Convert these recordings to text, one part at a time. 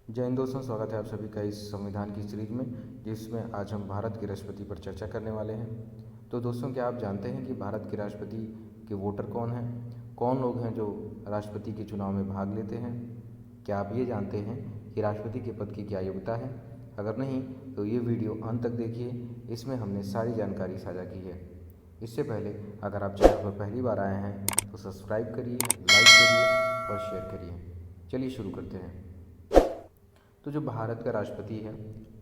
जय हिंद दोस्तों, स्वागत है आप सभी का इस संविधान की सीरीज में, जिसमें आज हम भारत के राष्ट्रपति पर चर्चा करने वाले हैं। तो दोस्तों, क्या आप जानते हैं कि भारत के राष्ट्रपति के वोटर कौन हैं? कौन लोग हैं जो राष्ट्रपति के चुनाव में भाग लेते हैं? क्या आप ये जानते हैं कि राष्ट्रपति के पद की क्या योग्यता है? अगर नहीं तो ये वीडियो अंत तक देखिए, इसमें हमने सारी जानकारी साझा की है। इससे पहले अगर आप चैनल पर पहली बार आए हैं तो सब्सक्राइब करिए, लाइक करिए और शेयर करिए। चलिए शुरू करते हैं। तो जो भारत का राष्ट्रपति है,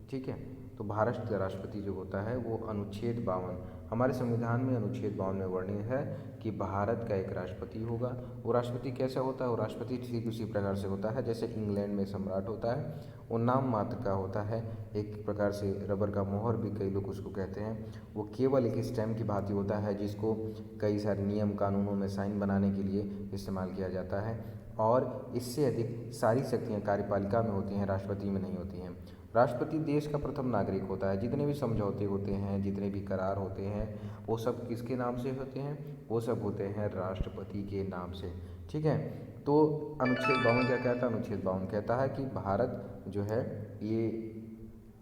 ठीक है, तो भारत का राष्ट्रपति जो होता है वो अनुच्छेद 52, हमारे संविधान में अनुच्छेद 52 में वर्णित है कि भारत का एक राष्ट्रपति होगा। वो राष्ट्रपति कैसा होता है? वो राष्ट्रपति ठीक उसी प्रकार से होता है जैसे इंग्लैंड में सम्राट होता है। वो नाम मात्र का होता है, एक प्रकार से रबर का मोहर भी कई लोग उसको कहते हैं। वो केवल एक स्टैम्प की भांति होता है जिसको कई सारे नियम कानूनों में साइन बनाने के लिए इस्तेमाल किया जाता है, और इससे अधिक सारी शक्तियाँ कार्यपालिका में होती हैं, राष्ट्रपति में नहीं होती हैं। राष्ट्रपति देश का प्रथम नागरिक होता है। जितने भी समझौते होते हैं, जितने भी करार होते हैं, वो सब किसके नाम से होते हैं? वो सब होते हैं राष्ट्रपति के नाम से, ठीक है। तो अनुच्छेद 52 क्या कहता है? अनुच्छेद 52 कहता है कि भारत जो है ये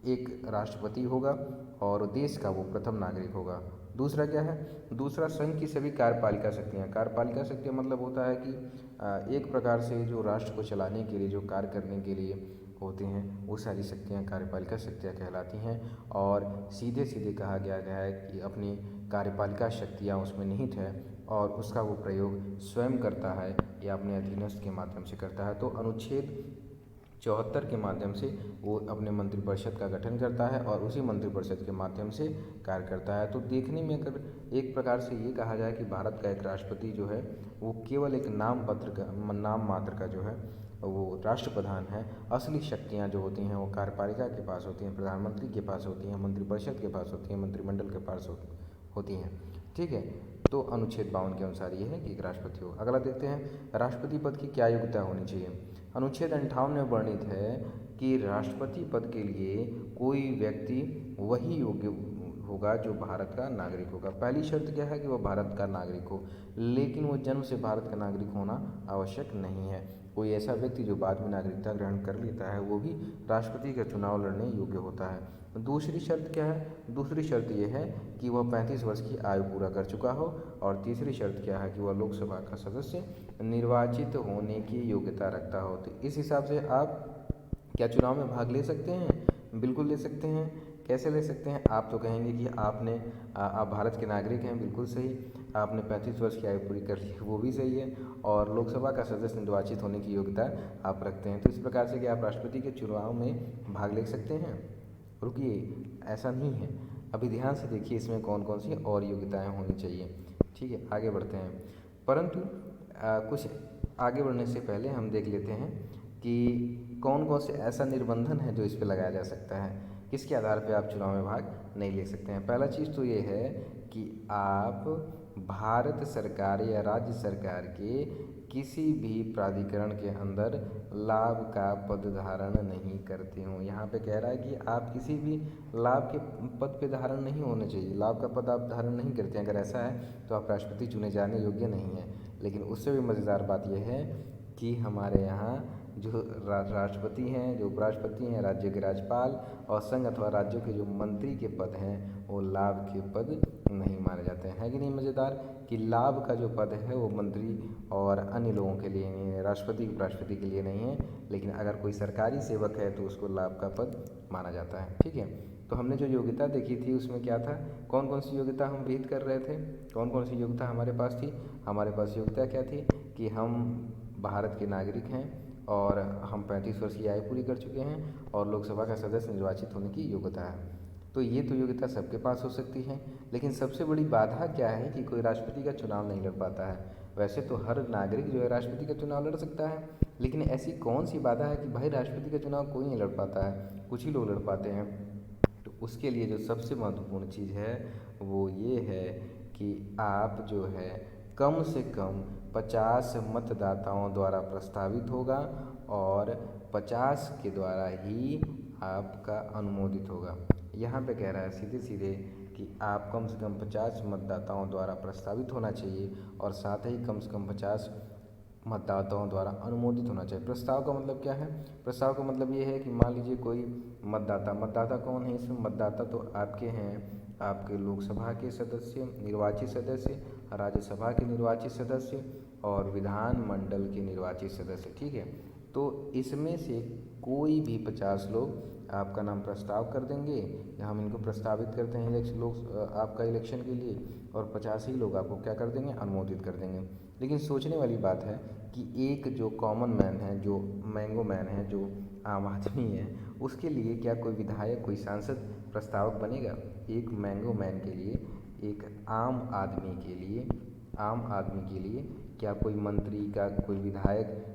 एक राष्ट्रपति होगा और देश का वो प्रथम नागरिक होगा। दूसरा क्या है? दूसरा, संघ की सभी कार्यपालिका शक्तियाँ। कार्यपालिका शक्तियाँ मतलब होता है कि एक प्रकार से जो राष्ट्र को चलाने के लिए, जो कार्य करने के लिए होते हैं, वो सारी शक्तियाँ कार्यपालिका शक्तियाँ कहलाती हैं। और सीधे सीधे कहा गया है कि अपनी कार्यपालिका शक्तियाँ उसमें निहित है और उसका वो प्रयोग स्वयं करता है या अपने अधीनस्थ के माध्यम से करता है। तो अनुच्छेद 74 के माध्यम से वो अपने मंत्रिपरिषद का गठन करता है और उसी मंत्रिपरिषद के माध्यम से कार्य करता है। तो देखने में अगर एक प्रकार से ये कहा जाए कि भारत का एक राष्ट्रपति जो है वो केवल एक नाम मात्र का जो है वो राष्ट्रप्रधान है। असली शक्तियाँ जो होती हैं वो कार्यपालिका के पास होती हैं, प्रधानमंत्री के पास होती हैं, मंत्रिपरिषद के पास होती हैं, मंत्रिमंडल के पास होती हैं, ठीक है। तो अनुच्छेद 52 के अनुसार ये है कि एक राष्ट्रपति हो। अगला देखते हैं, राष्ट्रपति पद की क्या योग्यता होनी चाहिए। अनुच्छेद 58 में वर्णित है कि राष्ट्रपति पद के लिए कोई व्यक्ति वही योग्य होगा जो भारत का नागरिक होगा। पहली शर्त क्या है? कि वह भारत का नागरिक हो, लेकिन वो जन्म से भारत का नागरिक होना आवश्यक नहीं है। कोई ऐसा व्यक्ति जो बाद में नागरिकता ग्रहण कर लेता है वो भी राष्ट्रपति का चुनाव लड़ने योग्य होता है। दूसरी शर्त क्या है? दूसरी शर्त ये है कि वह 35 वर्ष की आयु पूरा कर चुका हो। और तीसरी शर्त क्या है? कि वह लोकसभा का सदस्य निर्वाचित होने की योग्यता रखता हो। तो इस हिसाब से आप क्या चुनाव में भाग ले सकते हैं? बिल्कुल ले सकते हैं। कैसे ले सकते हैं? आप तो कहेंगे कि आप भारत के नागरिक हैं, बिल्कुल सही। आपने 35 वर्ष की आयु पूरी कर ली, वो भी सही है। और लोकसभा का सदस्य निर्वाचित होने की योग्यता आप रखते हैं। तो इस प्रकार से कि आप राष्ट्रपति के चुनाव में भाग ले सकते हैं। रुकिए, ऐसा नहीं है, अभी ध्यान से देखिए इसमें कौन कौन सी और योग्यताएँ होनी चाहिए, ठीक है। आगे बढ़ते हैं, परंतु कुछ आगे बढ़ने से पहले हम देख लेते हैं कि कौन कौन से ऐसा निर्बंधन है जो इस पे लगाया जा सकता है, किसके आधार पे आप चुनाव में भाग नहीं ले सकते हैं। पहला चीज़ तो ये है कि आप भारत सरकार या राज्य सरकार के किसी भी प्राधिकरण के अंदर लाभ का पद धारण नहीं करते हो। यहाँ पे कह रहा है कि आप किसी भी लाभ के पद पे धारण नहीं होने चाहिए, लाभ का पद आप धारण नहीं करते हैं। अगर ऐसा है तो आप राष्ट्रपति चुने जाने योग्य नहीं हैं। लेकिन उससे भी मज़ेदार बात यह है कि हमारे यहाँ जो राष्ट्रपति हैं, जो उपराष्ट्रपति हैं, राज्य के राज्यपाल और संघ अथवा राज्यों के जो मंत्री के पद हैं वो लाभ के पद नहीं माने जाते हैं। है कि नहीं मज़ेदार? कि लाभ का जो पद है वो मंत्री और अन्य लोगों के लिए नहीं है, राष्ट्रपति उपराष्ट्रपति के लिए नहीं है। लेकिन अगर कोई सरकारी सेवक है तो उसको लाभ का पद माना जाता है, ठीक है। तो हमने जो योग्यता देखी थी उसमें क्या था? कौन कौन सी योग्यता हम विहित कर रहे थे? कौन कौन सी योग्यता हमारे पास थी? हमारे पास योग्यता क्या थी? कि हम भारत के नागरिक हैं और हम 35 वर्ष की आयु पूरी कर चुके हैं और लोकसभा का सदस्य निर्वाचित होने की योग्यता है। तो ये तो योग्यता सबके पास हो सकती है, लेकिन सबसे बड़ी बाधा क्या है कि कोई राष्ट्रपति का चुनाव नहीं लड़ पाता है। वैसे तो हर नागरिक जो है राष्ट्रपति का चुनाव लड़ सकता है, लेकिन ऐसी कौन सी बाधा है कि भाई राष्ट्रपति का चुनाव कोई नहीं लड़ पाता है, कुछ ही लोग लड़ पाते हैं। तो उसके लिए जो सबसे महत्वपूर्ण चीज़ है वो ये है कि आप जो है कम से कम 50 मतदाताओं द्वारा प्रस्तावित होगा और 50 के द्वारा ही आपका अनुमोदित होगा। यहाँ पे कह रहा है सीधे सीधे कि आप कम से कम 50 मतदाताओं द्वारा प्रस्तावित होना चाहिए और साथ ही कम से कम 50 मतदाताओं द्वारा अनुमोदित होना चाहिए। प्रस्ताव का मतलब क्या है? प्रस्ताव का मतलब ये है कि मान लीजिए कोई मतदाता कौन है इसमें? मतदाता तो आपके हैं, आपके लोकसभा के सदस्य, निर्वाचित सदस्य, राज्यसभा के निर्वाचित सदस्य और विधानमंडल के निर्वाचित सदस्य, ठीक है। तो इसमें से कोई भी 50 लोग आपका नाम प्रस्ताव कर देंगे, या हम इनको प्रस्तावित करते हैं आपका इलेक्शन के लिए, और 50 ही लोग आपको क्या कर देंगे? अनुमोदित कर देंगे। लेकिन सोचने वाली बात है कि एक जो कॉमन मैन है, जो मैंगो मैन है, जो आम आदमी है, उसके लिए क्या कोई विधायक, कोई सांसद प्रस्तावक बनेगा? एक मैंगो मैन के लिए, एक आम आदमी के लिए क्या कोई मंत्री का, कोई विधायक,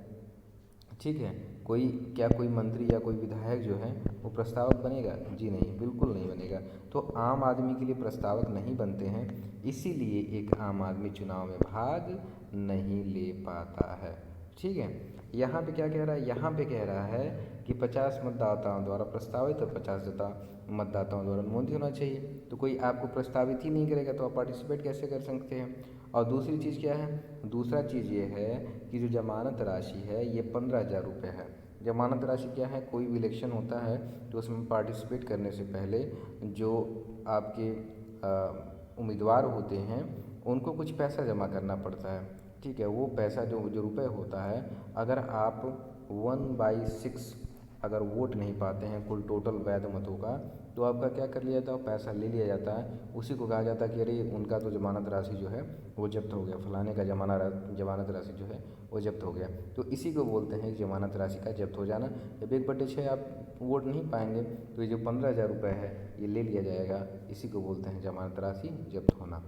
ठीक है, कोई मंत्री या कोई विधायक जो है वो प्रस्तावक बनेगा? जी नहीं, बिल्कुल नहीं बनेगा। तो आम आदमी के लिए प्रस्तावक नहीं बनते हैं, इसीलिए एक आम आदमी चुनाव में भाग नहीं ले पाता है, ठीक है। यहाँ पे क्या कह रहा है? यहाँ पे कह रहा है कि 50 मतदाताओं द्वारा प्रस्तावित और 50 मतदाताओं द्वारा अनुमोदित होना चाहिए। तो कोई आपको प्रस्तावित ही नहीं करेगा तो आप पार्टिसिपेट कैसे कर सकते हैं? और दूसरी चीज़ क्या है? दूसरा चीज़ ये है कि जो जमानत राशि है ये 15,000 रुपये है। जमानत राशि क्या है? कोई भी इलेक्शन होता है तो उसमें पार्टिसिपेट करने से पहले जो आपके उम्मीदवार होते हैं उनको कुछ पैसा जमा करना पड़ता है, ठीक है। वो पैसा जो रुपये होता है, अगर आप 1/6 अगर वोट नहीं पाते हैं कुल टोटल वैध मतों का, तो आपका क्या कर लिया जाता है? पैसा ले लिया जाता है। उसी को कहा जाता है कि अरे उनका तो जमानत राशि जो है वो जब्त हो गया, फलाने का जमानत राशि जो है वो जब्त हो गया। तो इसी को बोलते हैं जमानत राशि का जब्त हो जाना। जब 1/6 आप वोट नहीं पाएंगे तो ये जो 15,000 रुपये है ये ले लिया जाएगा, इसी को बोलते हैं जमानत राशि जब्त होना।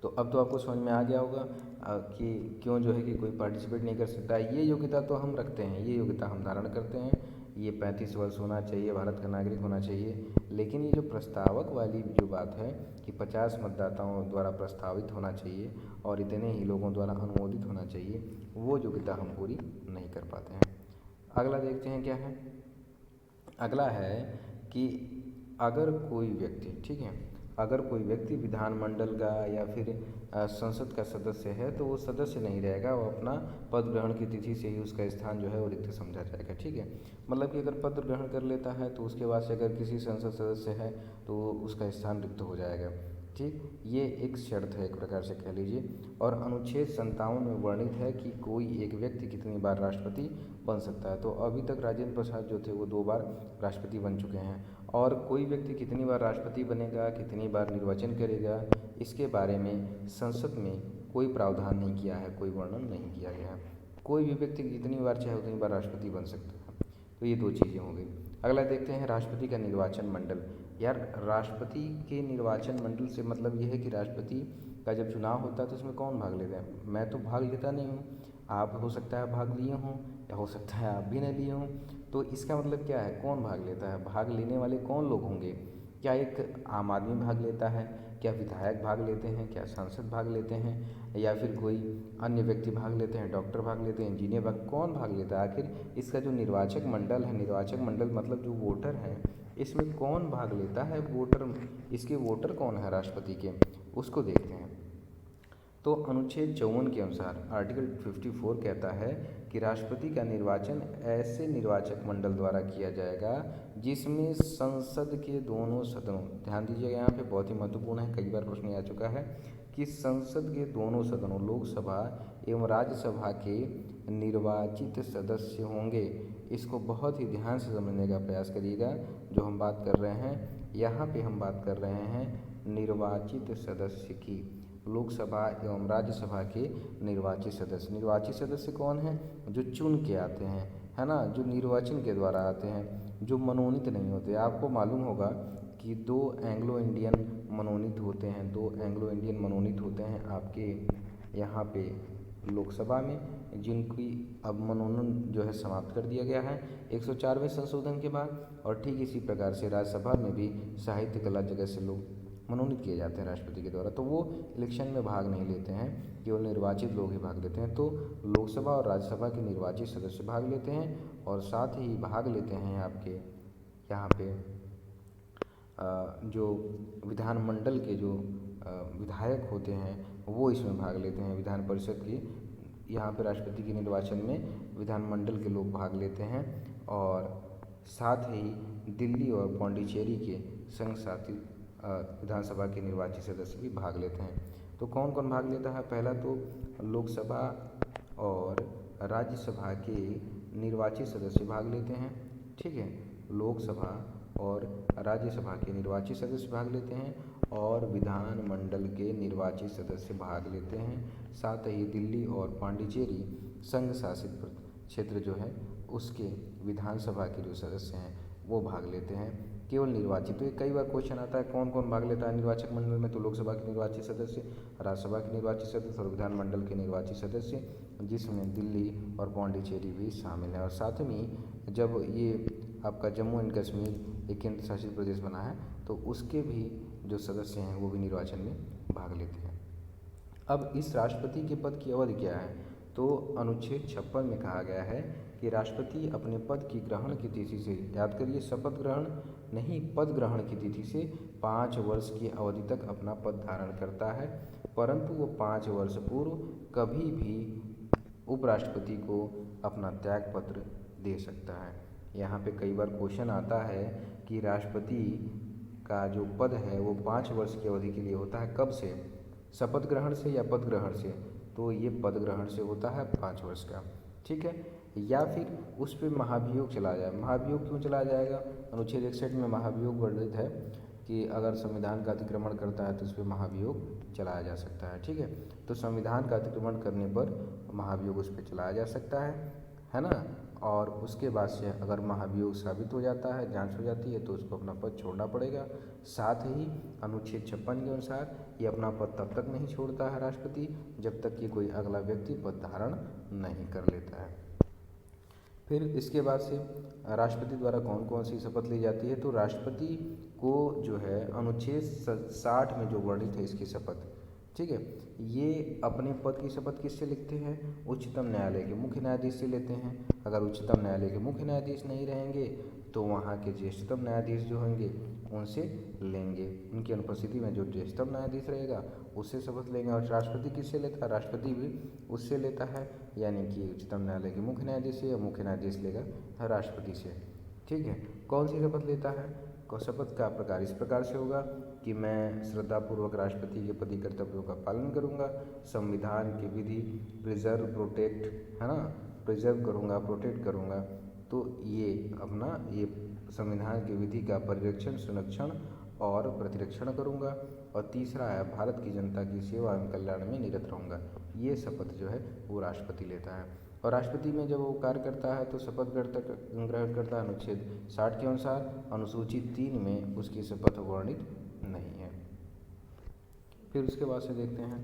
तो अब तो आपको समझ में आ गया होगा कि क्यों जो है कि कोई पार्टिसिपेट नहीं कर सकता। ये योग्यता तो हम रखते हैं, ये योग्यता हम धारण करते हैं, ये 35 वर्ष होना चाहिए, भारत का नागरिक होना चाहिए। लेकिन ये जो प्रस्तावक वाली जो बात है कि 50 मतदाताओं द्वारा प्रस्तावित होना चाहिए और इतने ही लोगों द्वारा अनुमोदित होना चाहिए, वो योग्यता हम पूरी नहीं कर पाते हैं। अगला देखते हैं क्या है। अगला है कि अगर कोई व्यक्ति, ठीक है, अगर कोई व्यक्ति विधानमंडल का या फिर संसद का सदस्य है तो वो सदस्य नहीं रहेगा, वो अपना पद ग्रहण की तिथि से ही उसका स्थान जो है वो रिक्त समझा जाएगा, ठीक है। मतलब कि अगर पद ग्रहण कर लेता है तो उसके बाद से अगर किसी संसद सदस्य है तो उसका स्थान रिक्त हो जाएगा, ठीक। ये एक शर्त है, एक प्रकार से कह लीजिए। और अनुच्छेद 57 में वर्णित है कि कोई एक व्यक्ति कितनी बार राष्ट्रपति बन सकता है। तो अभी तक राजेंद्र प्रसाद जो थे वो 2 बार राष्ट्रपति बन चुके हैं, और कोई व्यक्ति कितनी बार राष्ट्रपति बनेगा, कितनी बार निर्वाचन करेगा, इसके बारे में संसद में कोई प्रावधान नहीं किया है, कोई वर्णन नहीं किया गया है। कोई भी व्यक्ति जितनी बार चाहे उतनी बार राष्ट्रपति बन सकता है। तो ये 2 चीज़ें हो गई। अगला देखते हैं राष्ट्रपति का निर्वाचन मंडल। यार राष्ट्रपति के निर्वाचन मंडल से मतलब ये है कि राष्ट्रपति का जब चुनाव होता है तो उसमें कौन भाग लेता है? मैं तो भाग लेता नहीं हूँ, आप हो सकता है भाग लिए हों, या हो सकता है आप भी नहीं लिए हों। तो इसका मतलब क्या है? कौन भाग लेता है? भाग लेने वाले कौन लोग होंगे? क्या एक आम आदमी भाग लेता है? क्या विधायक भाग लेते हैं? क्या सांसद भाग लेते हैं? या फिर कोई अन्य व्यक्ति भाग लेते हैं? डॉक्टर भाग लेते हैं? इंजीनियर कौन भाग लेता है? आखिर इसका जो निर्वाचक मंडल है, निर्वाचक मंडल मतलब जो वोटर हैं, इसमें कौन भाग लेता है? इसके वोटर कौन है राष्ट्रपति के, उसको देखते हैं। तो अनुच्छेद 54 के अनुसार आर्टिकल 54 कहता है कि राष्ट्रपति का निर्वाचन ऐसे निर्वाचक मंडल द्वारा किया जाएगा जिसमें संसद के दोनों सदनों, ध्यान दीजिएगा यहाँ पे बहुत ही महत्वपूर्ण है, कई बार प्रश्न आ चुका है कि संसद के दोनों सदनों, लोकसभा एवं राज्यसभा के निर्वाचित सदस्य होंगे। इसको बहुत ही ध्यान से समझने का प्रयास करिएगा। जो हम बात कर रहे हैं यहाँ पे, हम बात कर रहे हैं निर्वाचित सदस्य की, लोकसभा एवं राज्यसभा के निर्वाचित सदस्य। निर्वाचित सदस्य कौन हैं? जो चुन के आते हैं, है ना, जो निर्वाचन के द्वारा आते हैं, जो मनोनीत नहीं होते। आपको मालूम होगा कि 2 एंग्लो इंडियन मनोनीत होते हैं, 2 एंग्लो इंडियन मनोनीत होते हैं आपके यहाँ पे लोकसभा में, जिनकी अब मनोनयन जो है समाप्त कर दिया गया है 104वें संशोधन के बाद। और ठीक इसी प्रकार से राज्यसभा में भी साहित्य कला जगत से लोग मनोनीत किए जाते हैं राष्ट्रपति के द्वारा। तो वो इलेक्शन में भाग नहीं लेते हैं, केवल निर्वाचित लोग ही भाग लेते हैं। तो लोकसभा और राज्यसभा के निर्वाचित सदस्य भाग लेते हैं, और साथ ही भाग लेते हैं आपके यहाँ पे जो विधानमंडल के जो विधायक होते हैं वो इसमें भाग लेते हैं, विधान परिषद की यहाँ पे राष्ट्रपति के निर्वाचन में विधानमंडल के लोग भाग लेते हैं और साथ ही दिल्ली और पौंडीचेरी के संघ शासित विधानसभा के निर्वाचित सदस्य भी भाग लेते हैं। तो कौन कौन भाग लेता है? पहला तो लोकसभा और राज्यसभा के निर्वाचित सदस्य भाग लेते हैं, ठीक है। लोकसभा और राज्यसभा के निर्वाचित सदस्य भाग लेते हैं और विधानमंडल के निर्वाचित सदस्य भाग लेते हैं। साथ ही दिल्ली और पांडिचेरी संघ शासित क्षेत्र जो है उसके विधानसभा के जो सदस्य हैं वो भाग लेते हैं, केवल निर्वाचित। तो ये कई बार क्वेश्चन आता है कौन कौन भाग लेता है निर्वाचक मंडल में? तो लोकसभा के निर्वाचित सदस्य, राज्यसभा के निर्वाचित सदस्य और विधानमंडल के निर्वाचित सदस्य, जिसमें दिल्ली और पौंडीचेरी भी शामिल है। और साथ में जब ये आपका जम्मू एंड कश्मीर एक केंद्र शासित प्रदेश बना है तो उसके भी जो सदस्य हैं वो भी निर्वाचन में भाग लेते हैं। अब इस राष्ट्रपति के पद की अवधि क्या है? तो अनुच्छेद 56 में कहा गया है कि राष्ट्रपति अपने पद की ग्रहण की तिथि से, याद करिए शपथ ग्रहण नहीं, पद ग्रहण की तिथि से 5 वर्ष की अवधि तक अपना पद धारण करता है, परंतु वो 5 वर्ष पूर्व कभी भी उपराष्ट्रपति को अपना त्याग पत्र दे सकता है। यहाँ पे कई बार क्वेश्चन आता है कि राष्ट्रपति का जो पद है वो 5 वर्ष की अवधि के लिए होता है, कब से? शपथ ग्रहण से या पद ग्रहण से? तो ये पद ग्रहण से होता है 5 वर्ष का, ठीक है। या फिर उस पर महाभियोग चला जाए। महाभियोग क्यों चला जाएगा? अनुच्छेद 61 में महाभियोग वर्णित है कि अगर संविधान का अतिक्रमण करता है तो उस पर महाभियोग चलाया जा सकता है, ठीक है। तो संविधान का अतिक्रमण करने पर महाभियोग उस पर चलाया जा सकता है ना। और उसके बाद से अगर महाभियोग साबित हो जाता है, जांच हो जाती है, तो उसको अपना पद छोड़ना पड़ेगा। साथ ही अनुच्छेद 56 के अनुसार ये अपना पद तब तक नहीं छोड़ता है राष्ट्रपति जब तक कि कोई अगला व्यक्ति पद धारण नहीं कर लेता है। फिर इसके बाद से राष्ट्रपति द्वारा कौन कौन सी शपथ ली जाती है? तो राष्ट्रपति को जो है अनुच्छेद 60 में जो वर्णित है इसकी शपथ, ठीक है, ये अपने पद की शपथ किससे लिखते हैं? उच्चतम न्यायालय के मुख्य न्यायाधीश से लेते हैं। अगर उच्चतम न्यायालय के मुख्य न्यायाधीश नहीं रहेंगे तो वहाँ के ज्येष्ठतम न्यायाधीश जो होंगे उनसे लेंगे। उनकी अनुपस्थिति में जो ज्येष्ठतम न्यायाधीश रहेगा उससे शपथ लेंगे। और राष्ट्रपति किससे लेता है? राष्ट्रपति भी उससे लेता है, यानी कि उच्चतम न्यायालय के मुख्य न्यायाधीश से, या मुख्य न्यायाधीश लेगा राष्ट्रपति से, ठीक है। कौन सी शपथ लेता है? शपथ का प्रकार इस प्रकार से होगा कि मैं श्रद्धापूर्वक राष्ट्रपति के पद कर्तव्यों का पालन करूंगा, संविधान की विधि प्रिजर्व प्रोटेक्ट, है ना, प्रिजर्व करूंगा, प्रोटेक्ट करूंगा। तो ये अपना ये संविधान की विधि का परिरक्षण, संरक्षण और प्रतिरक्षण करूंगा। और तीसरा है भारत की जनता की सेवा एवं कल्याण में निरत रहूंगा। ये शपथ जो है वो राष्ट्रपति लेता है। और राष्ट्रपति में जब वो कार्य करता है तो शपथ ग्रहण करता है अनुच्छेद 60 के अनुसार। अनुसूची 3 में उसकी शपथ वर्णित नहीं है। फिर उसके बाद से देखते हैं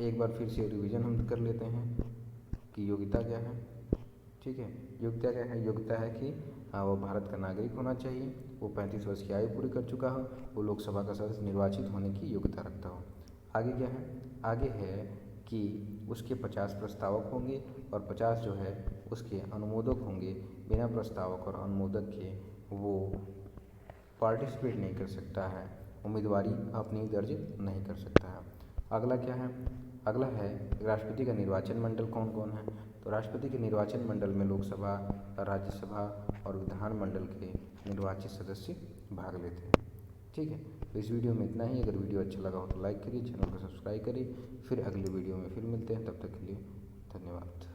एक बार फिर से रिवीजन हम कर लेते हैं कि योग्यता क्या है, ठीक है। योग्यता क्या है? योग्यता है कि वो भारत का नागरिक होना चाहिए, वो 35 वर्ष की आयु पूरी कर चुका हो, वो लोकसभा का सदस्य निर्वाचित होने की योग्यता रखता हो। आगे क्या है? आगे है कि उसके 50 प्रस्तावक होंगे और 50 जो है उसके अनुमोदक होंगे। बिना प्रस्तावक और अनुमोदक के वो पार्टिसिपेट नहीं कर सकता है, उम्मीदवारी अपनी दर्ज नहीं कर सकता है। अगला क्या है? अगला है राष्ट्रपति का निर्वाचन मंडल कौन कौन है? तो राष्ट्रपति के निर्वाचन मंडल में लोकसभा, राज्यसभा और विधानमंडल के निर्वाचित सदस्य भाग लेते हैं, ठीक है। तो इस वीडियो में इतना ही। अगर वीडियो अच्छा लगा हो तो लाइक करिए, चैनल को सब्सक्राइब करिए। फिर अगले वीडियो में फिर मिलते हैं, तब तक के लिए धन्यवाद।